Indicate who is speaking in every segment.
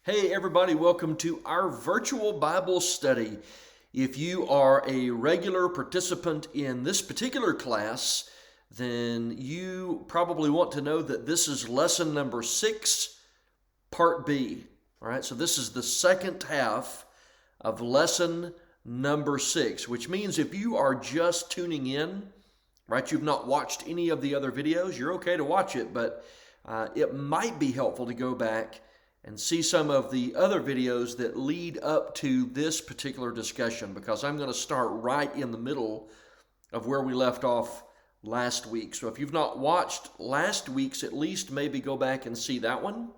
Speaker 1: Hey everybody, welcome to our virtual Bible study. If you are a regular participant in this particular class, then you probably want to know that this is lesson number 6, part B. All right, so this is the second half of lesson number 6, which means if you are just tuning in, right, you've not watched any of the other videos, you're okay to watch it, but it might be helpful to go back and see some of the other videos that lead up to this particular discussion, because I'm going to start right in the middle of where we left off last week. So if you've not watched last week's, at least maybe go back and see that one,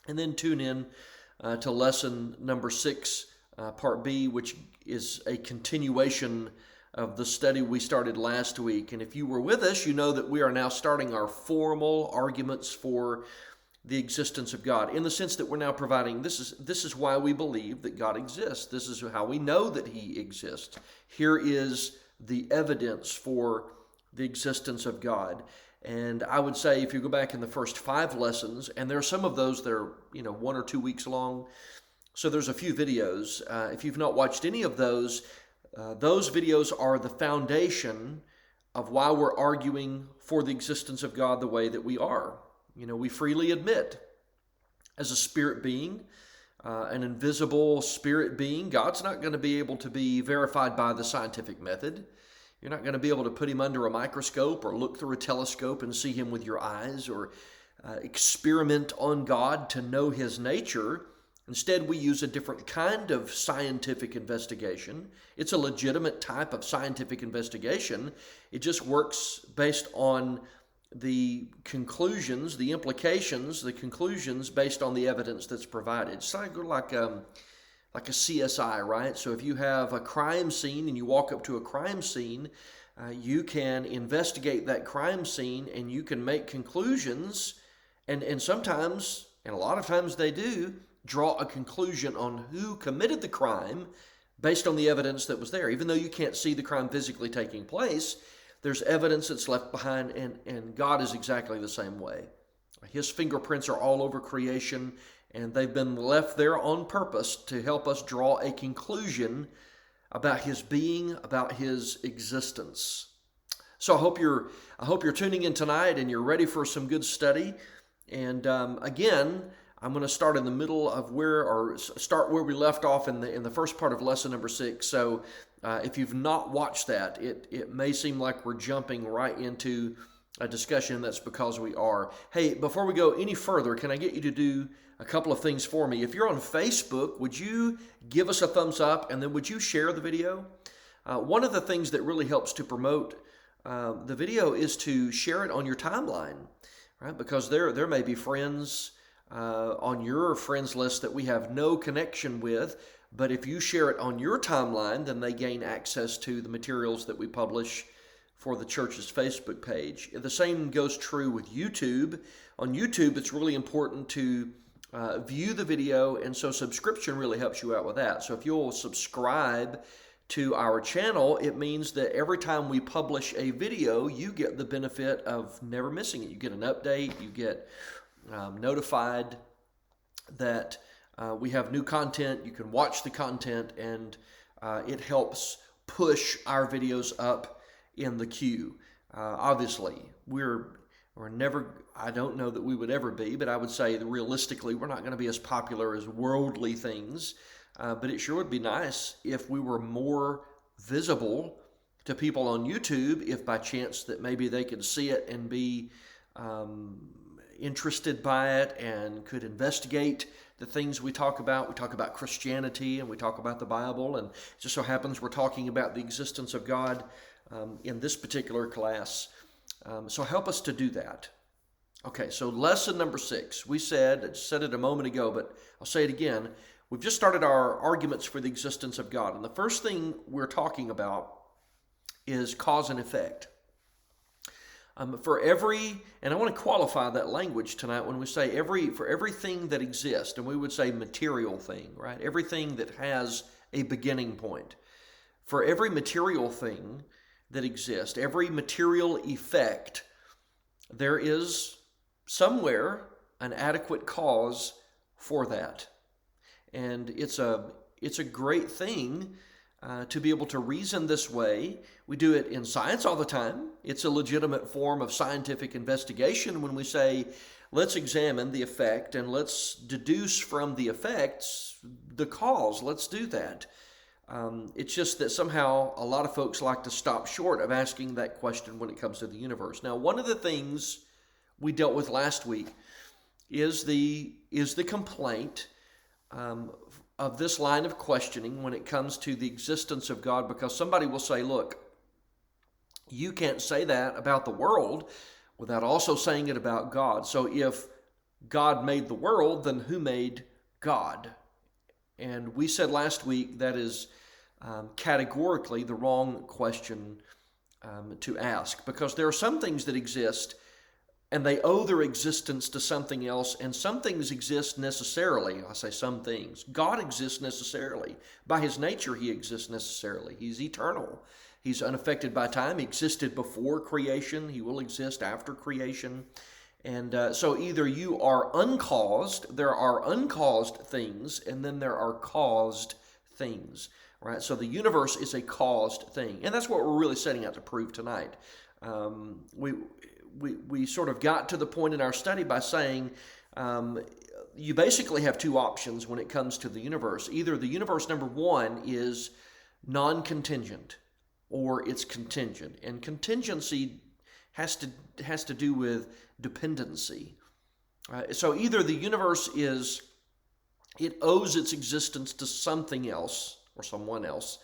Speaker 1: and then tune in to lesson number 6, part B, which is a continuation of the study we started last week. And if you were with us, you know that we are now starting our formal arguments for the existence of God, in the sense that we're now providing, this is why we believe that God exists. This is how we know that he exists. Here is the evidence for the existence of God. And I would say if you go back in the first 5 lessons, and there are some of those that are 1 or 2 weeks long, so there's a few videos. If you've not watched any of those videos are the foundation of why we're arguing for the existence of God the way that we are. We freely admit, as a spirit being, an invisible spirit being, God's not going to be able to be verified by the scientific method. You're not going to be able to put him under a microscope or look through a telescope and see him with your eyes, or experiment on God to know his nature. Instead, we use a different kind of scientific investigation. It's a legitimate type of scientific investigation. It just works based on the conclusions, the implications, the conclusions based on the evidence that's provided. It's like a CSI, right? So if you have a crime scene and you walk up to a crime scene, you can investigate that crime scene and you can make conclusions, and sometimes, and a lot of times they do, draw a conclusion on who committed the crime based on the evidence that was there. Even though you can't see the crime physically taking place, there's evidence that's left behind, and God is exactly the same way. His fingerprints are all over creation, and they've been left there on purpose to help us draw a conclusion about his being, about his existence. So I hope you're tuning in tonight and you're ready for some good study. And again, I'm going to start in the middle of start where we left off in the first part of lesson number 6. So if you've not watched that, it may seem like we're jumping right into a discussion. That's because we are. Hey, before we go any further, can I get you to do a couple of things for me? If you're on Facebook, would you give us a thumbs up, and then would you share the video? One of the things that really helps to promote the video is to share it on your timeline, right? Because there may be friends on your friends list that we have no connection with, but if you share it on your timeline, then they gain access to the materials that we publish for the church's Facebook page. The same goes true with YouTube. On YouTube, it's really important to view the video, and so subscription really helps you out with that. So if you'll subscribe to our channel, it means that every time we publish a video, you get the benefit of never missing it. You get an update, you get notified that we have new content. You can watch the content, and it helps push our videos up in the queue. Obviously, we're never, I don't know that we would ever be, but I would say that realistically, we're not going to be as popular as worldly things. But it sure would be nice if we were more visible to people on YouTube, if by chance that maybe they could see it and be interested by it and could investigate the things we talk about. We talk about Christianity and we talk about the Bible, and it just so happens we're talking about the existence of God in this particular class. So help us to do that. Okay, so lesson number 6. I said it a moment ago, but I'll say it again. We've just started our arguments for the existence of God, and the first thing we're talking about is cause and effect. And I want to qualify that language tonight when we say for everything that exists, and we would say material thing, right? Everything that has a beginning point. For every material thing that exists, every material effect, there is somewhere an adequate cause for that. And it's a great thing to be able to reason this way. We do it in science all the time. It's a legitimate form of scientific investigation when we say, let's examine the effect and let's deduce from the effects the cause. Let's do that. It's just that somehow a lot of folks like to stop short of asking that question when it comes to the universe. Now, one of the things we dealt with last week is the complaint of this line of questioning when it comes to the existence of God, because somebody will say, look, you can't say that about the world without also saying it about God. So if God made the world, then who made God? And we said last week that is categorically the wrong question to ask, because there are some things that exist and they owe their existence to something else, and some things exist necessarily. I say some things. God exists necessarily. By his nature, he exists necessarily. He's eternal. He's unaffected by time. He existed before creation. He will exist after creation. And so either you are uncaused, there are uncaused things, and then there are caused things. Right? So the universe is a caused thing. And that's what we're really setting out to prove tonight. We sort of got to the point in our study by saying you basically have two options when it comes to the universe. Either the universe, number one, is non-contingent or it's contingent. And contingency has to do with dependency. So either the universe it owes its existence to something else or someone else,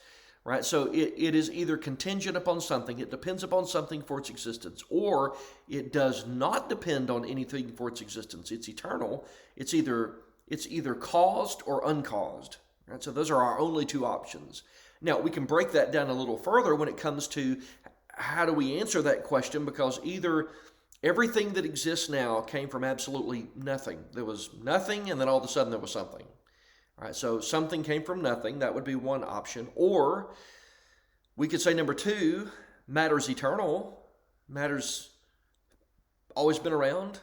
Speaker 1: right? So it is either contingent upon something, it depends upon something for its existence, or it does not depend on anything for its existence. It's eternal. It's either caused or uncaused, right? So those are our only two options. Now, we can break that down a little further when it comes to how do we answer that question, because either everything that exists now came from absolutely nothing. There was nothing, and then all of a sudden there was something. All right, so something came from nothing. That would be one option. Or we could say number two, matter's eternal. Matter's always been around.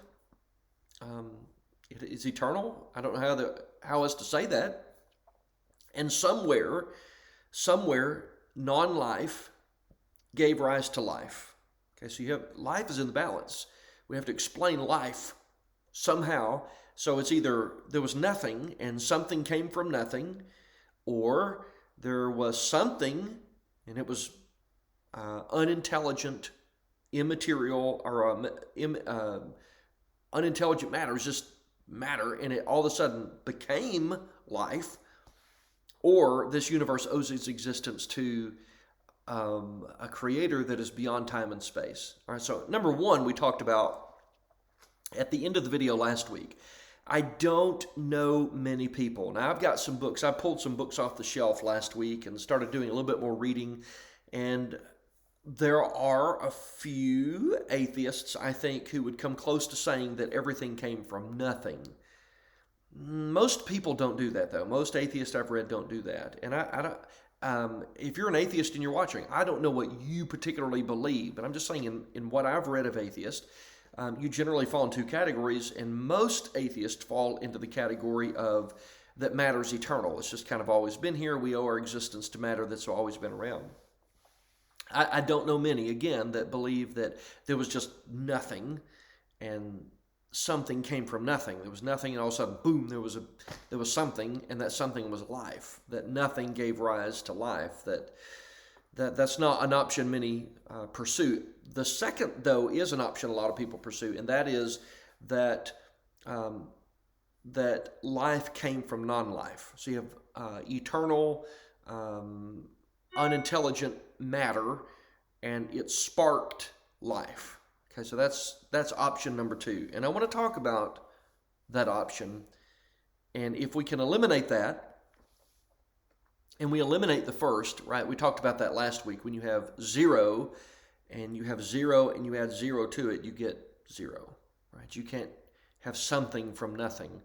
Speaker 1: It is eternal. I don't know how else to say that. And somewhere, non-life gave rise to life. Okay, so you have life is in the balance. We have to explain life somehow. So it's either there was nothing and something came from nothing, or there was something and it was unintelligent, immaterial, or unintelligent matter. It was just matter, and it all of a sudden became life, or this universe owes its existence to a creator that is beyond time and space. All right, so number one, we talked about at the end of the video last week. I don't know many people. Now, I've got some books. I pulled some books off the shelf last week and started doing a little bit more reading. And there are a few atheists, I think, who would come close to saying that everything came from nothing. Most people don't do that, though. Most atheists I've read don't do that. And I don't. If you're an atheist and you're watching, I don't know what you particularly believe, but I'm just saying in what I've read of atheists, you generally fall in two categories, and most atheists fall into the category of that matter's eternal. It's just kind of always been here. We owe our existence to matter that's always been around. I don't know many, again, that believe that there was just nothing and something came from nothing. There was nothing, and all of a sudden, boom, there was something, and that something was life. That nothing gave rise to life. That's not an option many pursue. The second, though, is an option a lot of people pursue, and that is that that life came from non-life. So you have eternal, unintelligent matter, and it sparked life. Okay, so that's option number two, and I want to talk about that option, and if we can eliminate that. And we eliminate the first, right? We talked about that last week. When you have zero and you have zero and you add zero to it, you get zero, right? You can't have something from nothing.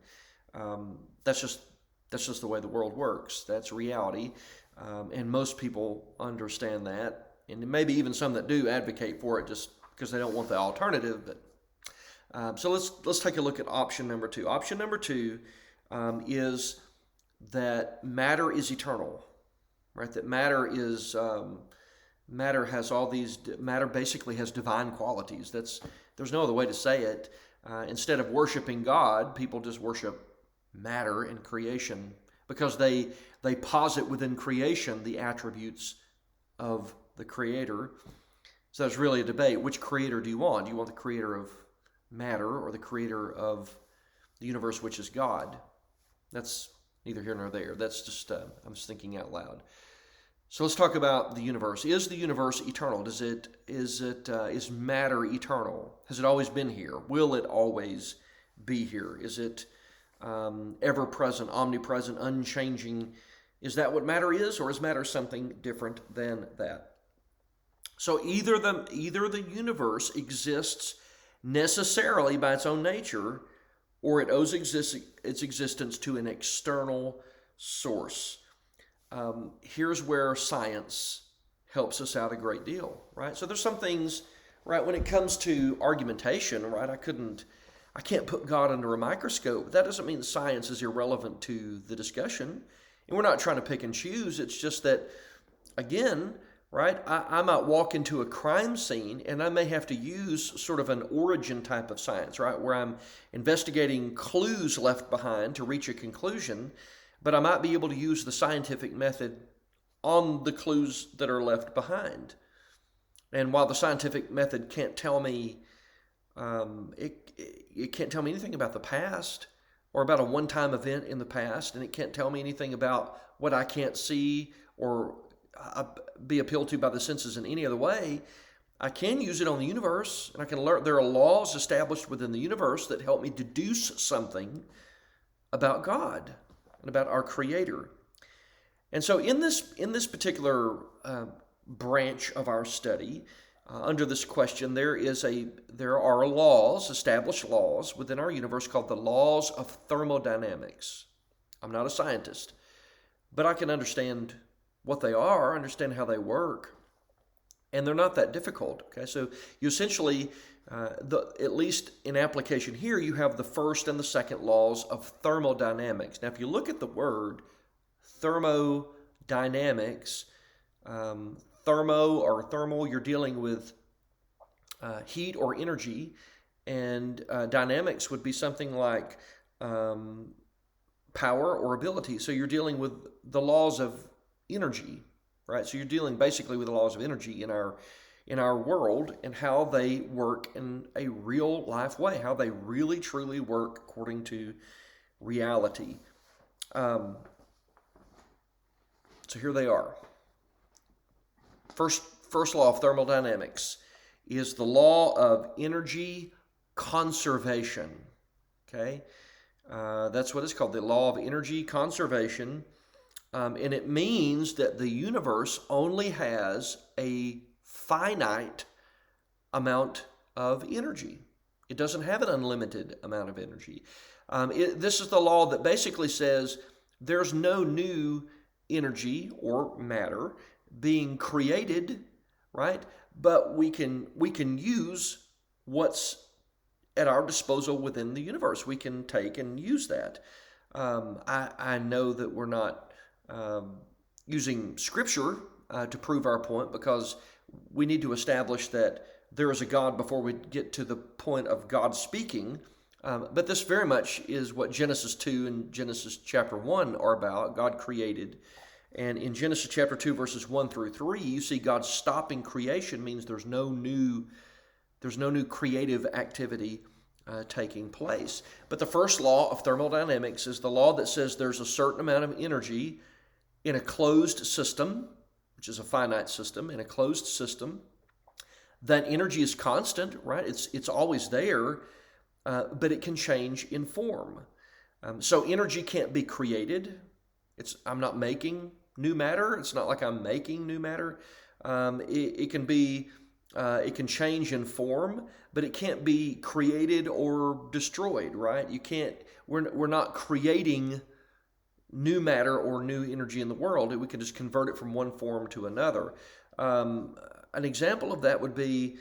Speaker 1: That's just the way the world works. That's reality. And most people understand that. And maybe even some that do advocate for it just because they don't want the alternative. But so let's take a look at option number two. Option number two is that matter is eternal, right? That matter has all these, matter basically has divine qualities. There's no other way to say it. Instead of worshiping God, people just worship matter and creation because they posit within creation the attributes of the Creator. So there's really a debate. Which creator do you want? Do you want the creator of matter or the creator of the universe, which is God? That's neither here nor there. That's just, I'm just thinking out loud. So let's talk about the universe. Is the universe eternal? Is matter eternal? Has it always been here? Will it always be here? Is it ever present, omnipresent, unchanging? Is that what matter is, or is matter something different than that? So either the universe exists necessarily by its own nature, or it owes its existence to an external source. Here's where science helps us out a great deal, right? So there's some things, right, when it comes to argumentation, right, I can't put God under a microscope. That doesn't mean science is irrelevant to the discussion. And we're not trying to pick and choose. It's just that, again, right, I might walk into a crime scene and I may have to use sort of an origin type of science, right, where I'm investigating clues left behind to reach a conclusion, but I might be able to use the scientific method on the clues that are left behind. And while the scientific method can't tell me, it can't tell me anything about the past or about a one-time event in the past, and it can't tell me anything about what I can't see or be appealed to by the senses in any other way, I can use it on the universe, and I can learn there are laws established within the universe that help me deduce something about God and about our Creator. And so in this particular branch of our study, under this question, there are laws, established laws within our universe called the laws of thermodynamics. I'm not a scientist, but I can understand what they are, understand how they work, and they're not that difficult. Okay, so you essentially, at least in application here, you have the first and the second laws of thermodynamics. Now, if you look at the word thermodynamics, thermo or thermal, you're dealing with heat or energy, and dynamics would be something like power or ability. So you're dealing with the laws of energy, right? So you're dealing basically with the laws of energy in our world and how they work in a real life way, how they really truly work according to reality. So here they are. First law of thermodynamics is the law of energy conservation. Okay, that's what it's called, the law of energy conservation. And it means that the universe only has a finite amount of energy. It doesn't have an unlimited amount of energy. This is the law that basically says there's no new energy or matter being created, right? But we can use what's at our disposal within the universe. We can take and use that. I know that we're not using Scripture to prove our point, because we need to establish that there is a God before we get to the point of God speaking. But this very much is what Genesis 2 and Genesis chapter 1 are about. God created. And in Genesis chapter 2, verses 1 through 3, you see God stopping creation means there's no new creative activity taking place. But the first law of thermodynamics is the law that says there's a certain amount of energy in a closed system, which is a finite system, in a closed system. That energy is constant, right? It's always there, but it can change in form. So energy can't be created. I'm not making new matter. It's not like I'm making new matter. It can change in form, but it can't be created or destroyed, right? We're not creating new matter or new energy in the world. We can just convert it from one form to another. An example of that would be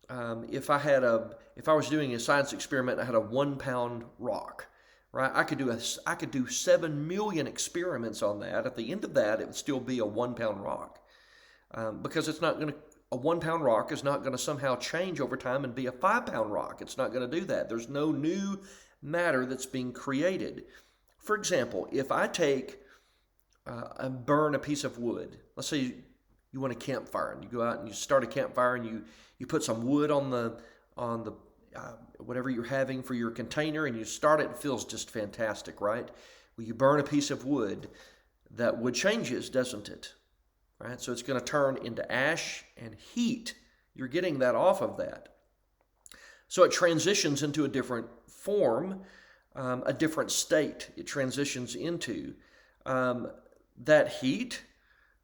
Speaker 1: if I was doing a science experiment and I had a 1 pound rock, right? I could do 7 million experiments on that. At the end of that, it would still be a 1-pound rock, because it's not going to. A 1-pound rock is not going to somehow change over time and be a 5-pound rock. It's not going to do that. There's no new matter that's being created. For example, if I take and burn a piece of wood, let's say you want a campfire, and you go out and you start a campfire, and you put some wood on the whatever you're having for your container, and you start it. It feels just fantastic, right? Well, you burn a piece of wood, that wood changes, doesn't it? Right? So it's going to turn into ash and heat. You're getting that off of that. So it transitions into a different form, a different state. It transitions into that heat,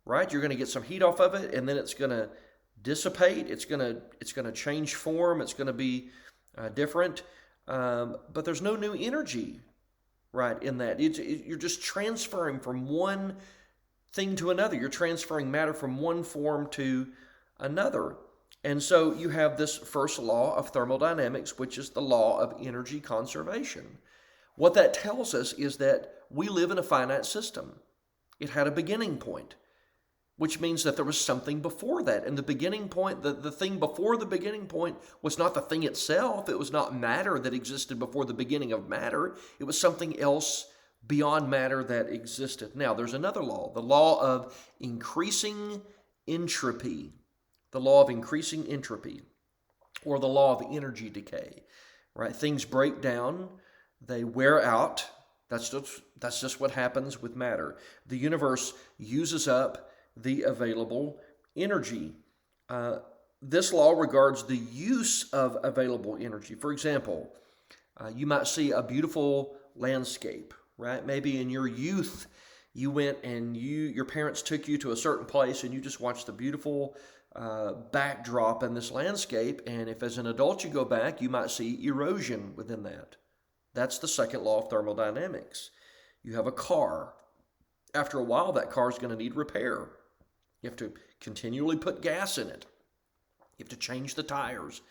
Speaker 1: right? You're going to get some heat off of it, and then it's going to dissipate. It's going to change form. It's going to be different, but there's no new energy, right? In that, you're just transferring from one thing to another. You're transferring matter from one form to another. And so you have this first law of thermodynamics, which is the law of energy conservation. What that tells us is that we live in a finite system. It had a beginning point, which means that there was something before that. And the beginning point, the thing before the beginning point was not the thing itself. It was not matter that existed before the beginning of matter. It was something else beyond matter that existed. Now, there's another law, the law of increasing entropy. The law of increasing entropy, or the law of energy decay, right? Things break down, they wear out. That's just what happens with matter. The universe uses up the available energy. This law regards the use of available energy. For example, you might see a beautiful landscape, right? Maybe in your youth, you went and your parents took you to a certain place, and you just watched the beautiful backdrop in this landscape. And if as an adult you go back, you might see erosion within that. That's the second law of thermodynamics. You have a car. After a while, that car is going to need repair. You have to continually put gas in it. You have to change the tires.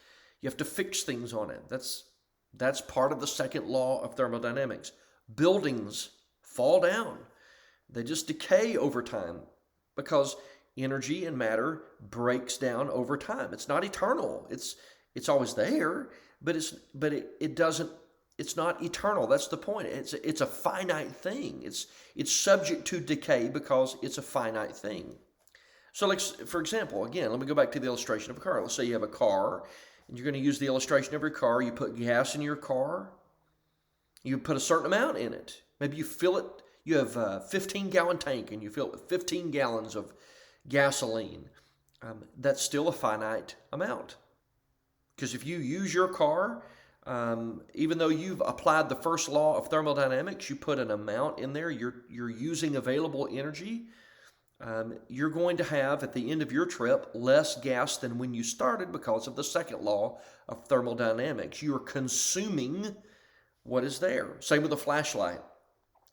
Speaker 1: You have to fix things on it. That's part of the second law of thermodynamics. Buildings fall down. They just decay over time because energy and matter breaks down over time. It's not eternal. It's always there, but it doesn't. It's not eternal. That's the point. It's a finite thing. It's subject to decay because it's a finite thing. So, like, for example, again, let me go back to the illustration of a car. Let's say you have a car, and you're going to use the illustration of your car. You put gas in your car. You put a certain amount in it. Maybe you fill it. You have a 15-gallon tank, and you fill it with 15 gallons of gasoline. That's still a finite amount. Because if you use your car, even though you've applied the first law of thermodynamics, you put an amount in there, you're using available energy, you're going to have, at the end of your trip, less gas than when you started because of the second law of thermodynamics. You're consuming what is there. Same with a flashlight,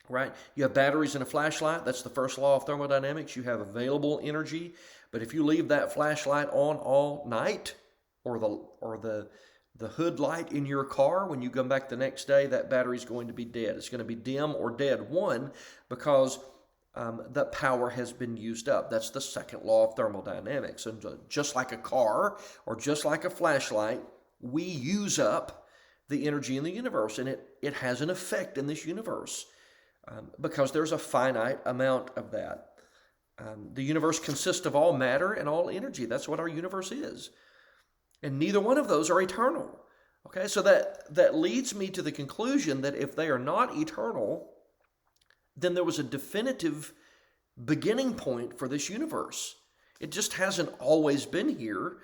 Speaker 1: right? You have batteries in a flashlight. That's the first law of thermodynamics. You have available energy. But if you leave that flashlight on all night, or the hood light in your car, when you come back the next day, that battery is going to be dead. It's going to be dim or dead. One, because that power has been used up. That's the second law of thermodynamics. And just like a car or just like a flashlight, we use up the energy in the universe, and it has an effect in this universe because there's a finite amount of that. The universe consists of all matter and all energy. That's what our universe is. And neither one of those are eternal. Okay, so that leads me to the conclusion that if they are not eternal, then there was a definitive beginning point for this universe. It just hasn't always been here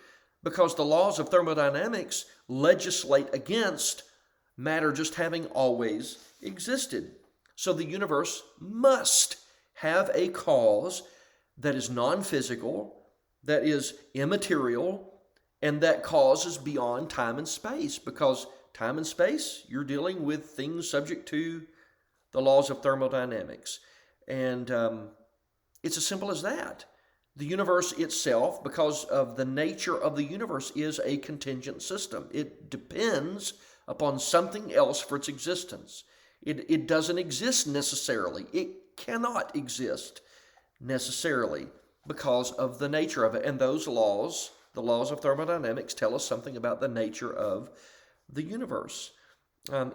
Speaker 1: because the laws of thermodynamics legislate against matter just having always existed. So the universe must have a cause that is non-physical, that is immaterial, and that cause is beyond time and space, because time and space, you're dealing with things subject to the laws of thermodynamics. And it's as simple as that. The universe itself, because of the nature of the universe, is a contingent system. It depends upon something else for its existence. It doesn't exist necessarily. It cannot exist necessarily because of the nature of it. And those laws, the laws of thermodynamics, tell us something about the nature of the universe.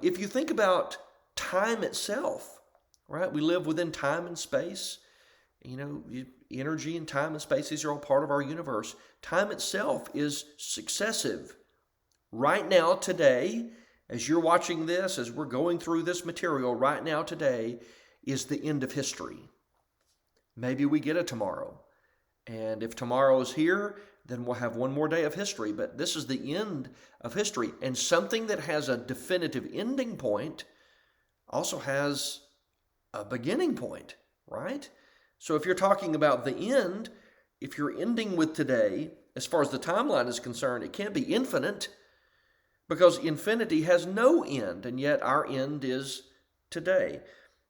Speaker 1: If you think about time itself, right? We live within time and space. Energy and time and space, these are all part of our universe. Time itself is successive. Right now, today, as you're watching this, as we're going through this material, right now, today, is the end of history. Maybe we get a tomorrow. And if tomorrow is here, then we'll have one more day of history. But this is the end of history. And something that has a definitive ending point also has a beginning point, right? So if you're talking about the end, if you're ending with today, as far as the timeline is concerned, it can't be infinite because infinity has no end, and yet our end is today.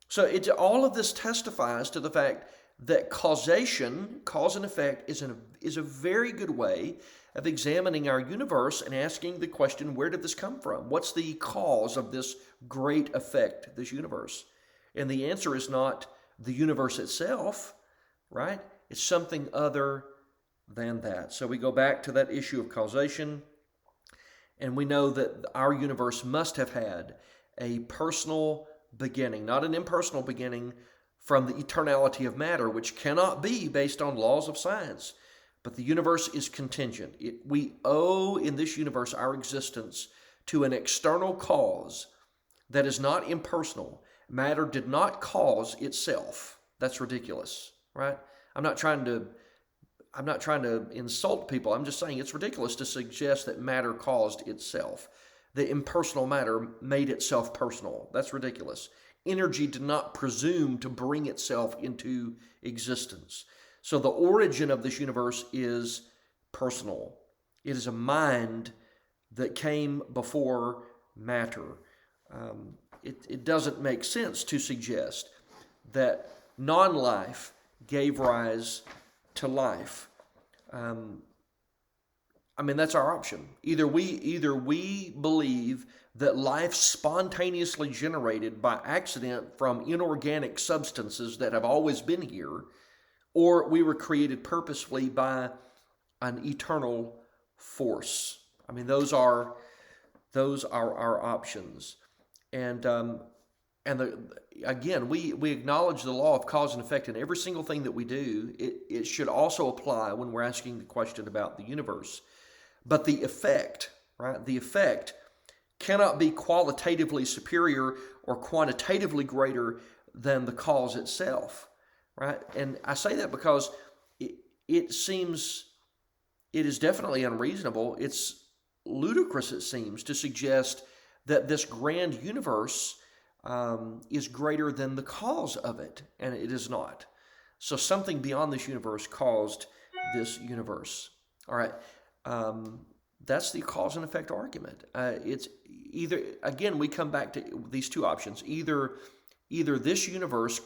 Speaker 1: So all of this testifies to the fact that causation, cause and effect, is a very good way of examining our universe and asking the question, where did this come from? What's the cause of this great effect, this universe? And the answer is not the universe itself, right? It's something other than that. So we go back to that issue of causation, and we know that our universe must have had a personal beginning, not an impersonal beginning from the eternality of matter, which cannot be based on laws of science. But the universe is contingent. We owe in this universe our existence to an external cause that is not impersonal. Matter did not cause itself. That's ridiculous, right? I'm not trying to insult people. I'm just saying it's ridiculous to suggest that matter caused itself. The impersonal matter made itself personal. That's ridiculous. Energy did not presume to bring itself into existence. So the origin of this universe is personal. It is a mind that came before matter. It doesn't make sense to suggest that non-life gave rise to life. That's our option. Either we believe that life spontaneously generated by accident from inorganic substances that have always been here, or we were created purposefully by an eternal force. Those are our options. And again, we acknowledge the law of cause and effect in every single thing that we do. It should also apply when we're asking the question about the universe. But the effect, right? The effect cannot be qualitatively superior or quantitatively greater than the cause itself, right? And I say that because it seems, it is definitely unreasonable. It's ludicrous, it seems, to suggest that this grand universe is greater than the cause of it, and it is not. So something beyond this universe caused this universe. All right, that's the cause and effect argument. It's either, again, we come back to these two options. Either this universe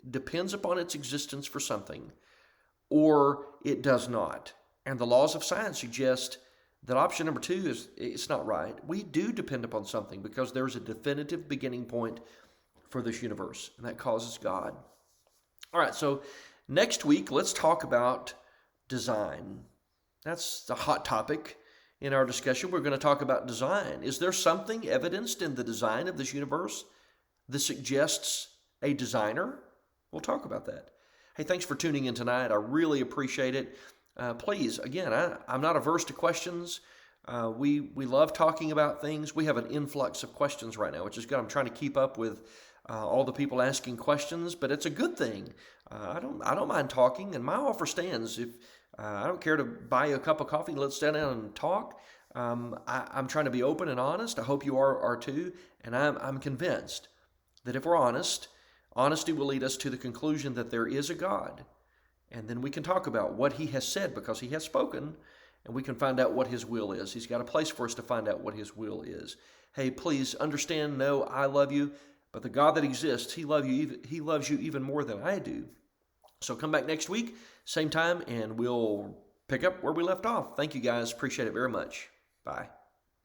Speaker 1: depends upon its existence for something, or it does not. And the laws of science suggest that option number two it's not right. We do depend upon something because there's a definitive beginning point for this universe, and that causes God. All right, so next week, let's talk about design. That's the hot topic in our discussion. We're going to talk about design. Is there something evidenced in the design of this universe that suggests a designer? We'll talk about that. Hey, thanks for tuning in tonight. I really appreciate it. Please, again, I'm not averse to questions. We love talking about things. We have an influx of questions right now, which is good. I'm trying to keep up with all the people asking questions, but it's a good thing. I don't mind talking, and my offer stands. If I don't care to buy you a cup of coffee, let's sit down and talk. I'm trying to be open and honest. I hope you are too, and I'm convinced that if we're honest, honesty will lead us to the conclusion that there is a God. And then we can talk about what he has said because he has spoken, and we can find out what his will is. He's got a place for us to find out what his will is. Hey, please understand, know I love you, but the God that exists, he loves you even more than I do. So come back next week, same time, and we'll pick up where we left off. Thank you guys. Appreciate it very much. Bye.